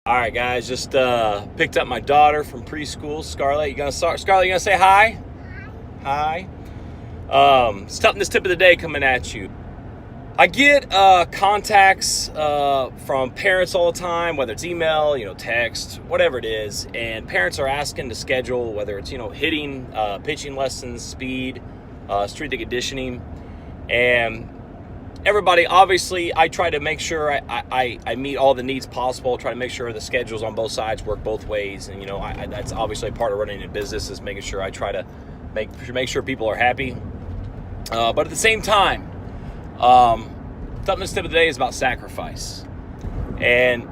All right, guys, just picked up my daughter from preschool, Scarlett. Scarlett, you gonna say hi? Hi. It's Toughness Tip of the day coming at you. I get contacts from parents all the time, whether it's email, text, whatever it is, and parents are asking to schedule, whether it's hitting, pitching lessons, speed, strength and conditioning, and everybody, obviously, I try to make sure I meet all the needs possible, try to make sure the schedules on both sides work both ways. And, that's obviously part of running a business, is making sure I try to make sure people are happy. But at the same time, Toughness Tip of the day is about sacrifice. And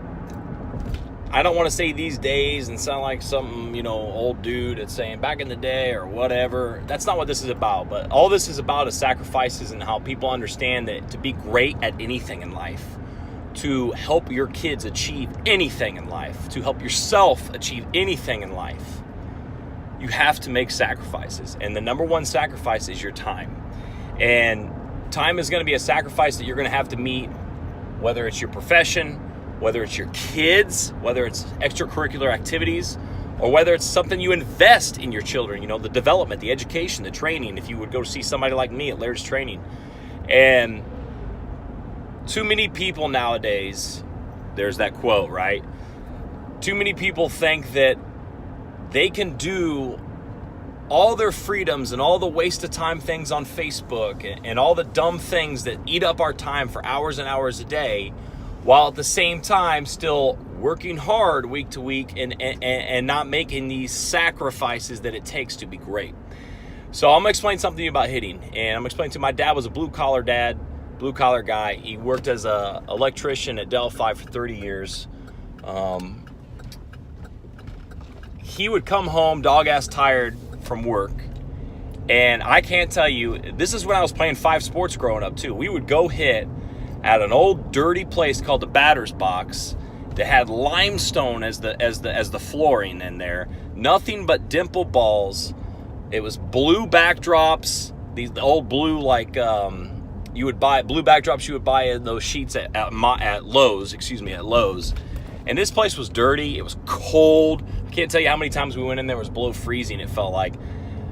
I don't want to say these days and sound like some, old dude that's saying back in the day or whatever. That's not what this is about. But all this is about is sacrifices, and how people understand that to be great at anything in life, to help your kids achieve anything in life, to help yourself achieve anything in life, you have to make sacrifices. And the number one sacrifice is your time. And time is going to be a sacrifice that you're going to have to meet, whether it's your profession, whether it's your kids, whether it's extracurricular activities, or whether it's something you invest in your children, the development, the education, the training, if you would go see somebody like me at Laird's Training. And too many people nowadays, there's that quote, right? Too many people think that they can do all their freedoms and all the waste of time things on Facebook and all the dumb things that eat up our time for hours and hours a day, while at the same time still working hard week to week and not making these sacrifices that it takes to be great. So I'm going to explain something to you about hitting. And I'm going to explain to you, my dad was a blue-collar guy. He worked as an electrician at Delphi for 30 years. He would come home dog-ass tired from work. And I can't tell you, this is when I was playing 5 sports growing up too. We would go hit at an old dirty place called the Batter's Box that had limestone as the flooring in there. Nothing but dimple balls. It was blue backdrops. The old blue you would buy blue backdrops. You would buy in those sheets at Lowe's. At Lowe's. And this place was dirty. It was cold. I can't tell you how many times we went in there. It was below freezing. It felt like.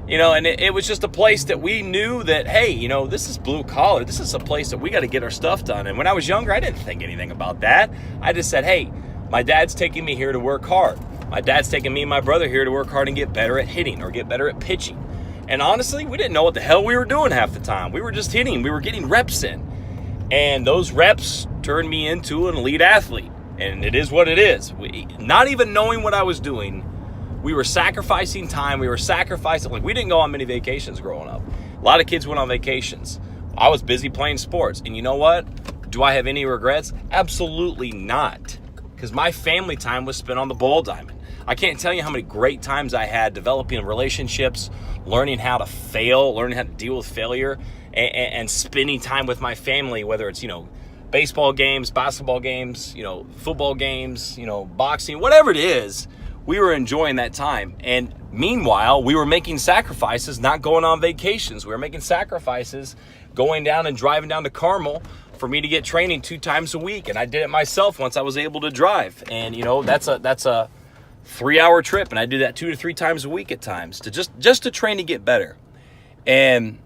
And it was just a place that we knew that, hey, this is blue collar. This is a place that we got to get our stuff done. And when I was younger, I didn't think anything about that. I just said, hey, my dad's taking me here to work hard. My dad's taking me and my brother here to work hard and get better at hitting or get better at pitching. And honestly, we didn't know what the hell we were doing half the time. We were just hitting. We were getting reps in. And those reps turned me into an elite athlete. And it is what it is. Not even knowing what I was doing, we were sacrificing time. We were sacrificing, we didn't go on many vacations growing up. A lot of kids went on vacations. I was busy playing sports. And you know what? Do I have any regrets? Absolutely not. Because my family time was spent on the ball diamond. I can't tell you how many great times I had developing relationships, learning how to fail, learning how to deal with failure, and spending time with my family, whether it's, baseball games, basketball games, football games, boxing, whatever it is. We were enjoying that time. And meanwhile, we were making sacrifices, not going on vacations. We were making sacrifices, going down and driving down to Carmel for me to get training 2 times a week. And I did it myself once I was able to drive. And, that's a 3-hour trip. And I do that 2 to 3 times a week at times to just to train to get better. And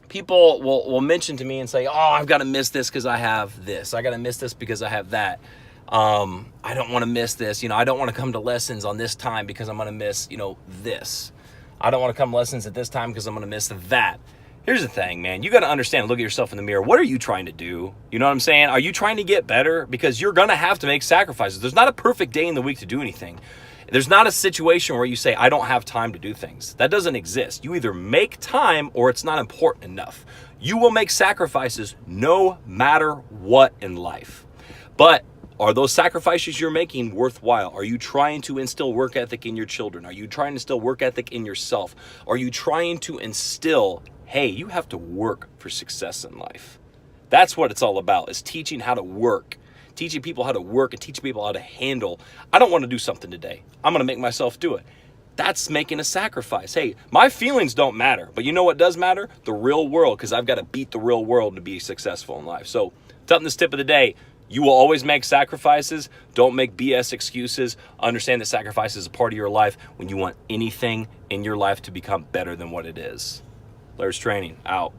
people will mention to me and say, oh, I've got to miss this because I have this. I got to miss this because I have that. I don't want to miss this. I don't want to come to lessons on this time because I'm going to miss, this. I don't want to come to lessons at this time because I'm going to miss that. Here's the thing, man. You got to understand and look at yourself in the mirror. What are you trying to do? You know what I'm saying? Are you trying to get better? Because you're going to have to make sacrifices. There's not a perfect day in the week to do anything. There's not a situation where you say, I don't have time to do things. That doesn't exist. You either make time or it's not important enough. You will make sacrifices no matter what in life. But are those sacrifices you're making worthwhile? Are you trying to instill work ethic in your children? Are you trying to instill work ethic in yourself? Are you trying to instill, hey, you have to work for success in life? That's what it's all about, is teaching how to work. Teaching people how to work and teaching people how to handle. I don't want to do something today. I'm going to make myself do it. That's making a sacrifice. Hey, my feelings don't matter. But you know what does matter? The real world, because I've got to beat the real world to be successful in life. So, Toughness Tip of the day. You will always make sacrifices. Don't make BS excuses. Understand that sacrifice is a part of your life when you want anything in your life to become better than what it is. Laird's Training, out.